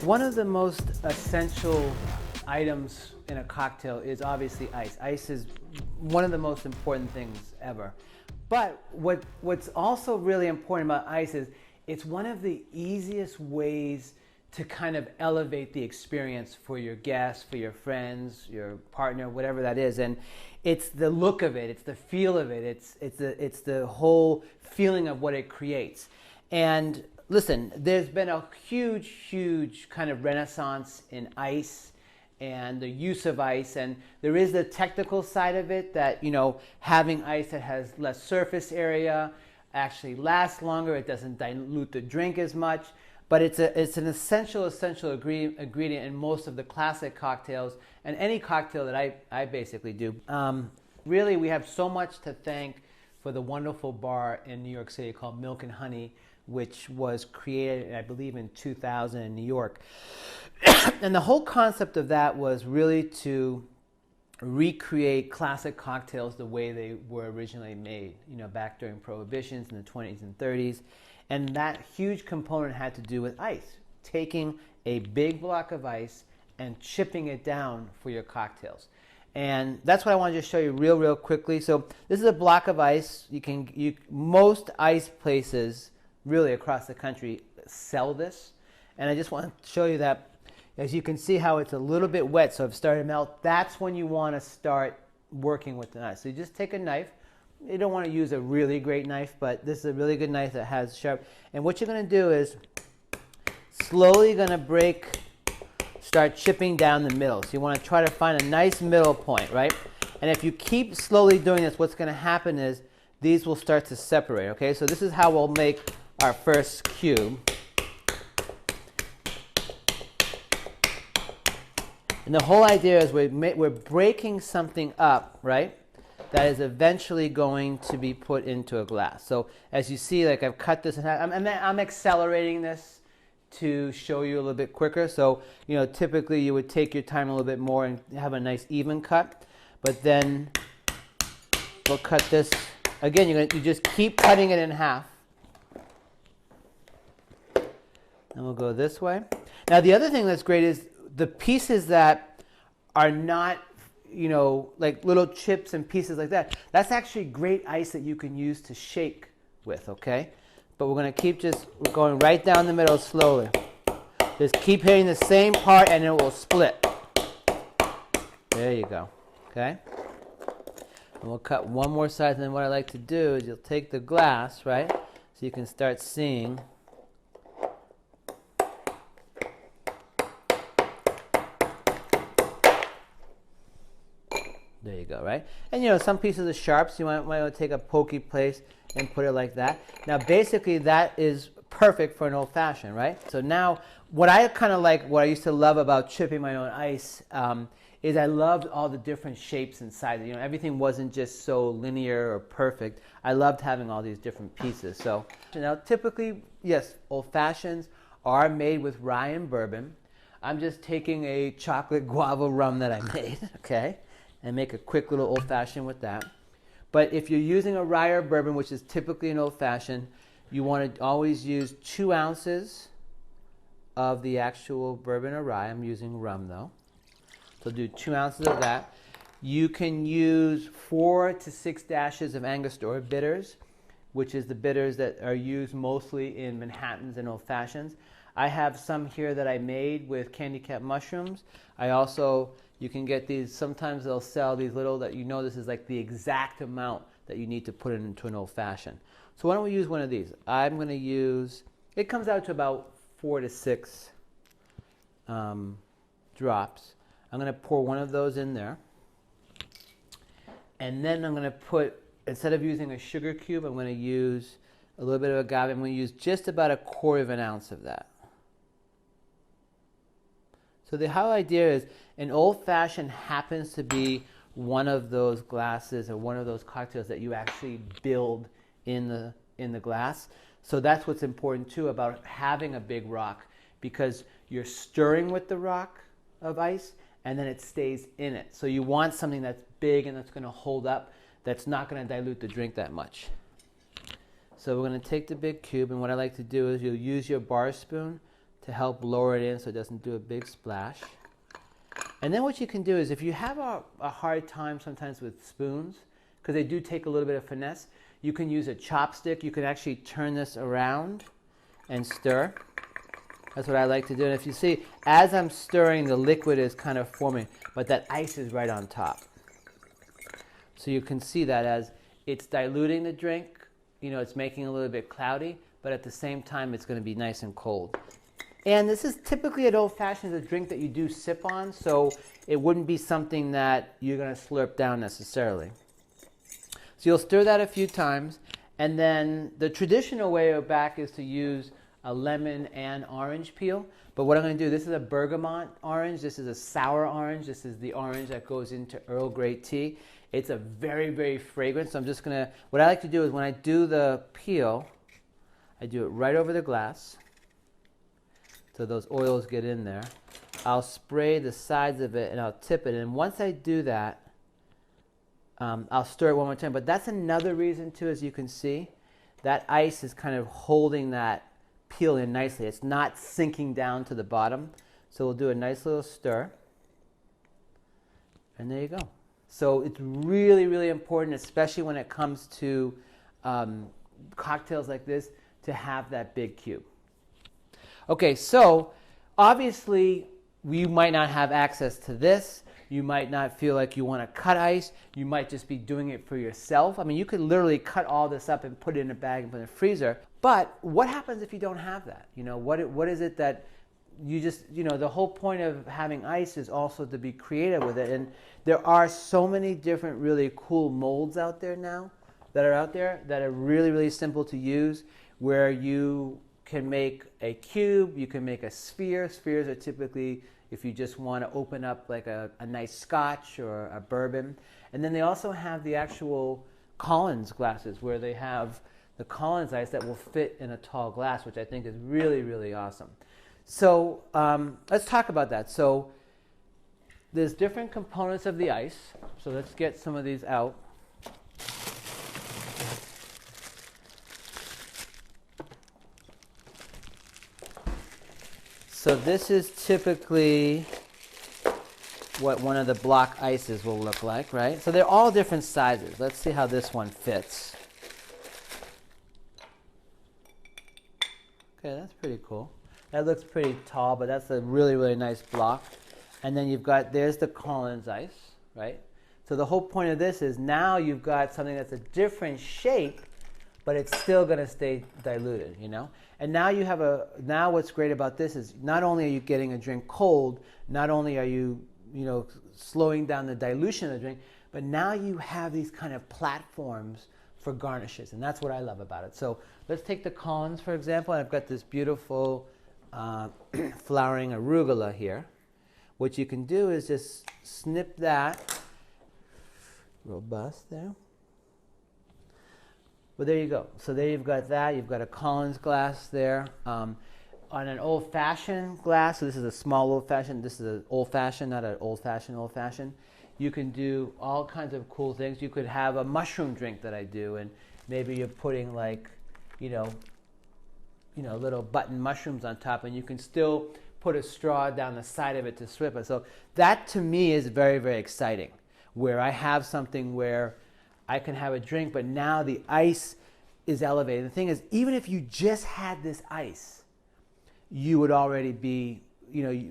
One of the most essential items in a cocktail is obviously ice. Ice is one of the most important things ever. But what's also really important about ice is it's one of the easiest ways to kind of elevate the experience for your guests, for your friends, your partner, whatever that is. And it's the look of it, it's the feel of it, it's the whole feeling of what it creates. And listen, there's been a huge kind of renaissance in ice and the use of ice, and there is the technical side of it that, you know, having ice that has less surface area actually lasts longer, it doesn't dilute the drink as much, but it's an essential ingredient in most of the classic cocktails and any cocktail that I basically do. Really, we have so much to thank for the wonderful bar in New York City called Milk and Honey, which was created, I believe, in 2000 in New York. And the whole concept of that was really to recreate classic cocktails the way they were originally made, you know, back during prohibitions in the 20s and 30s. And that huge component had to do with ice, taking a big block of ice and chipping it down for your cocktails. And that's what I wanted to show you real quickly. So this is a block of ice. Most ice places really across the country sell this. And I just want to show you that, as you can see how it's a little bit wet, so it's starting to melt. That's when you want to start working with the ice. So you just take a knife. You don't want to use a really great knife, but this is a really good knife that has sharp. And what you're going to do is slowly going to start chipping down the middle. So you want to try to find a nice middle point, right? And if you keep slowly doing this, what's going to happen is these will start to separate, okay? So this is how we'll make our first cube. And the whole idea is we're breaking something up, right? That is eventually going to be put into a glass. So as you see, like I've cut this in half. I'm accelerating this to show you a little bit quicker. So, you know, typically you would take your time a little bit more and have a nice even cut. But then we'll cut this. Again, you just keep cutting it in half. And we'll go this way. Now the other thing that's great is the pieces that are not, you know, like little chips and pieces like that, that's actually great ice that you can use to shake with, okay? But we're going to keep we're going right down the middle slowly. Just keep hitting the same part and it will split. There you go, okay? And we'll cut one more side, and then what I like to do is you'll take the glass, right? So you can start seeing. There you go, right? And you know, some pieces are sharp, so you might want to take a pokey place and put it like that. Now, basically, that is perfect for an old-fashioned, right? So now, what I kind of like, what I used to love about chipping my own ice is I loved all the different shapes inside. You know, everything wasn't just so linear or perfect. I loved having all these different pieces. So now, typically, yes, old-fashions are made with rye and bourbon. I'm just taking a chocolate guava rum that I made, okay? And make a quick little old-fashioned with that. But if you're using a rye or bourbon, which is typically an old-fashioned, you want to always use 2 ounces of the actual bourbon or rye. I'm using rum, though. So do 2 ounces of that. You can use 4 to 6 dashes of Angostura bitters, which is the bitters that are used mostly in Manhattans and old-fashions. I have some here that I made with candy cap mushrooms. You can get these, sometimes they'll sell these little that you know this is like the exact amount that you need to put into an old-fashioned. So why don't we use one of these? I'm going to use, it comes out to about 4 to 6 drops. I'm going to pour one of those in there. And then I'm going to put, instead of using a sugar cube, I'm going to use a little bit of agave. I'm going to use just about 1/4 ounce of that. So the whole idea is an old-fashioned happens to be one of those glasses or one of those cocktails that you actually build in the glass. So that's what's important too about having a big rock, because you're stirring with the rock of ice and then it stays in it. So you want something that's big and that's going to hold up, that's not going to dilute the drink that much. So we're going to take the big cube, and what I like to do is you'll use your bar spoon to help lower it in so it doesn't do a big splash. And then what you can do is, if you have a hard time sometimes with spoons, because they do take a little bit of finesse, you can use a chopstick. You can actually turn this around and stir. That's what I like to do. And if you see, as I'm stirring, the liquid is kind of forming, but that ice is right on top. So you can see that as it's diluting the drink, it's making it a little bit cloudy, but at the same time, it's going to be nice and cold. And this is typically an old-fashioned, a drink that you do sip on, so it wouldn't be something that you're going to slurp down necessarily. So you'll stir that a few times, and then the traditional way back is to use a lemon and orange peel. But what I'm going to do, this is a bergamot orange, this is a sour orange, this is the orange that goes into Earl Grey tea. It's a very, very fragrant, so I'm just going to, what I like to do is when I do the peel, I do it right over the glass, so those oils get in there. I'll spray the sides of it and I'll tip it, and once I do that, I'll stir it one more time. But that's another reason too, as you can see, that ice is kind of holding that peel in nicely. It's not sinking down to the bottom. So we'll do a nice little stir. And there you go. So it's really, really important, especially when it comes to cocktails like this, to have that big cube. Okay, so obviously you might not have access to this. You might not feel like you want to cut ice. You might just be doing it for yourself. I mean, you could literally cut all this up and put it in a bag and put it in the freezer. But what happens if you don't have that? What is it that you just, the whole point of having ice is also to be creative with it. And there are so many different really cool molds out there now that are really, really simple to use, where you can make a cube, you can make a sphere. Spheres are typically if you just want to open up like a nice scotch or a bourbon. And then they also have the actual Collins glasses, where they have the Collins ice that will fit in a tall glass, which I think is really, really awesome. So let's talk about that. So there's different components of the ice. So let's get some of these out. So this is typically what one of the block ices will look like, right? So they're all different sizes. Let's see how this one fits. Okay, that's pretty cool. That looks pretty tall, but that's a really, really nice block. And then there's the Collins ice, right? So the whole point of this is now you've got something that's a different shape, but it's still going to stay diluted, And now what's great about this is not only are you getting a drink cold, not only are you, slowing down the dilution of the drink, but now you have these kind of platforms for garnishes, and that's what I love about it. So let's take the Collins, for example, and I've got this beautiful flowering arugula here. What you can do is just snip that, robust there. Well, there you go. So there you've got that. You've got a Collins glass there. On an old-fashioned glass, so this is a small old-fashioned, this is an old-fashioned, not an old-fashioned, you can do all kinds of cool things. You could have a mushroom drink that I do, and maybe you're putting like, little button mushrooms on top, and you can still put a straw down the side of it to swip it. So that to me is very, very exciting, where I have something where I can have a drink, but now the ice is elevated. The thing is, even if you just had this ice, you would already be,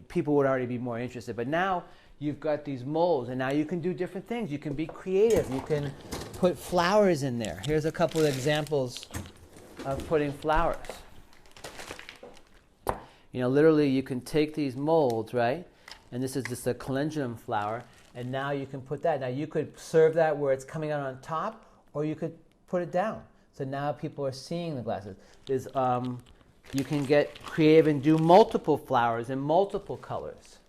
people would already be more interested. But now you've got these molds, and now you can do different things. You can be creative. You can put flowers in there. Here's a couple of examples of putting flowers. Literally you can take these molds, right? And this is just a calendulum flower. And now you can put that. Now you could serve that where it's coming out on top, or you could put it down. So now people are seeing the glasses. You can get creative and do multiple flowers in multiple colors.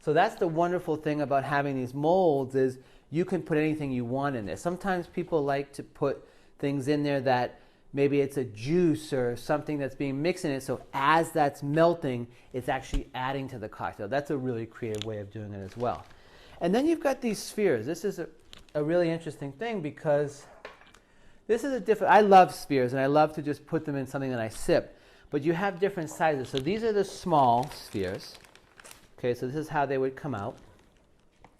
So that's the wonderful thing about having these molds, is you can put anything you want in there. Sometimes people like to put things in there that maybe it's a juice or something that's being mixed in it, so as that's melting, it's actually adding to the cocktail. That's a really creative way of doing it as well. And then you've got these spheres. This is a really interesting thing, because this is I love spheres, and I love to just put them in something that I sip. but you have different sizes. So these are the small spheres. Okay, so this is how they would come out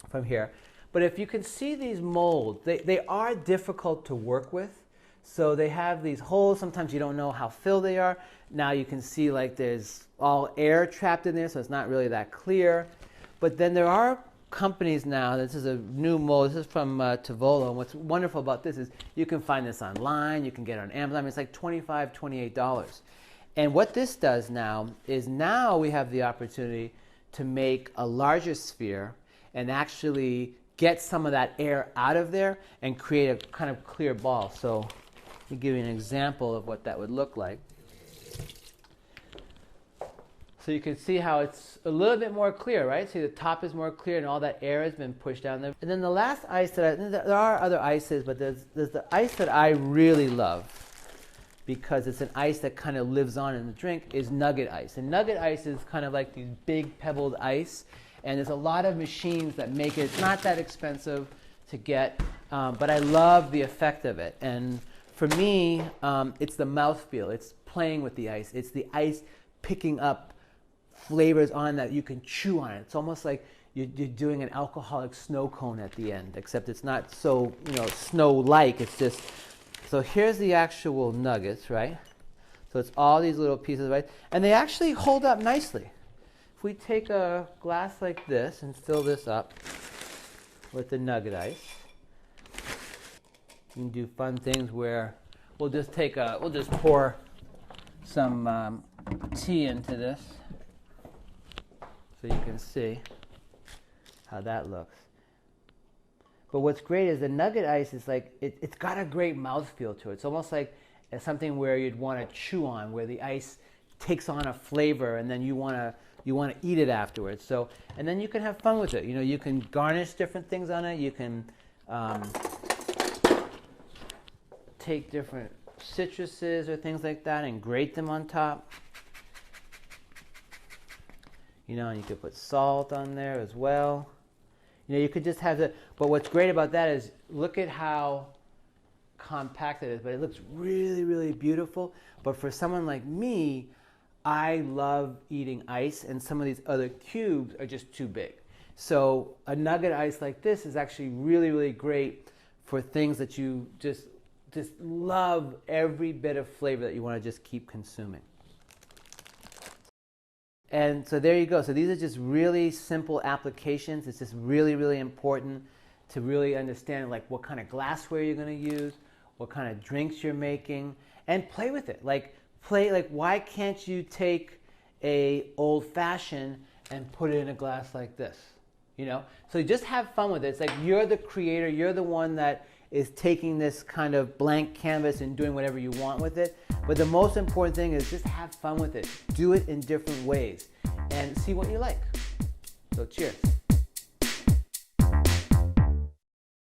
from here. But if you can see these molds, they are difficult to work with. So they have these holes. Sometimes you don't know how filled they are. Now you can see like there's all air trapped in there, so it's not really that clear. But then there are companies now, this is a new mold, this is from Tovolo, and what's wonderful about this is you can find this online, you can get it on Amazon. I mean, it's like $25, $28. And what this does now is now we have the opportunity to make a larger sphere and actually get some of that air out of there and create a kind of clear ball. So let me give you an example of what that would look like. So you can see how it's a little bit more clear, right? See, the top is more clear and all that air has been pushed down there. And then the last ice there are other ices, but there's the ice that I really love because it's an ice that kind of lives on in the drink is Nugget Ice. And Nugget Ice is kind of like these big pebbled ice. And there's a lot of machines that make it. It's not that expensive to get, but I love the effect of it. And for me, it's the mouthfeel. It's playing with the ice. It's the ice picking up flavors on that you can chew on it. It's almost like you're doing an alcoholic snow cone at the end, except it's not so, snow-like. It's just, so here's the actual nuggets, right? So it's all these little pieces, right? And they actually hold up nicely. If we take a glass like this and fill this up with the Nugget Ice, you can do fun things where we'll just pour some tea into this. So you can see how that looks. But what's great is the Nugget Ice is like, it's got a great mouthfeel to it. It's almost like something where you'd want to chew on, where the ice takes on a flavor and then you want to eat it afterwards. So, and then you can have fun with it. You can garnish different things on it. You can take different citruses or things like that and grate them on top. And you could put salt on there as well. You could just have but what's great about that is look at how compact it is, but it looks really, really beautiful. But for someone like me, I love eating ice, and some of these other cubes are just too big. So a Nugget Ice like this is actually really, really great for things that you just love every bit of flavor that you want to just keep consuming. And so there you go. So these are just really simple applications. It's just really, really important to really understand like what kind of glassware you're going to use, what kind of drinks you're making, and play with it. Like why can't you take a old fashioned and put it in a glass like this? So just have fun with it. It's like you're the creator. You're the one that is taking this kind of blank canvas and doing whatever you want with it. But the most important thing is just have fun with it. Do it in different ways and see what you like. So cheers.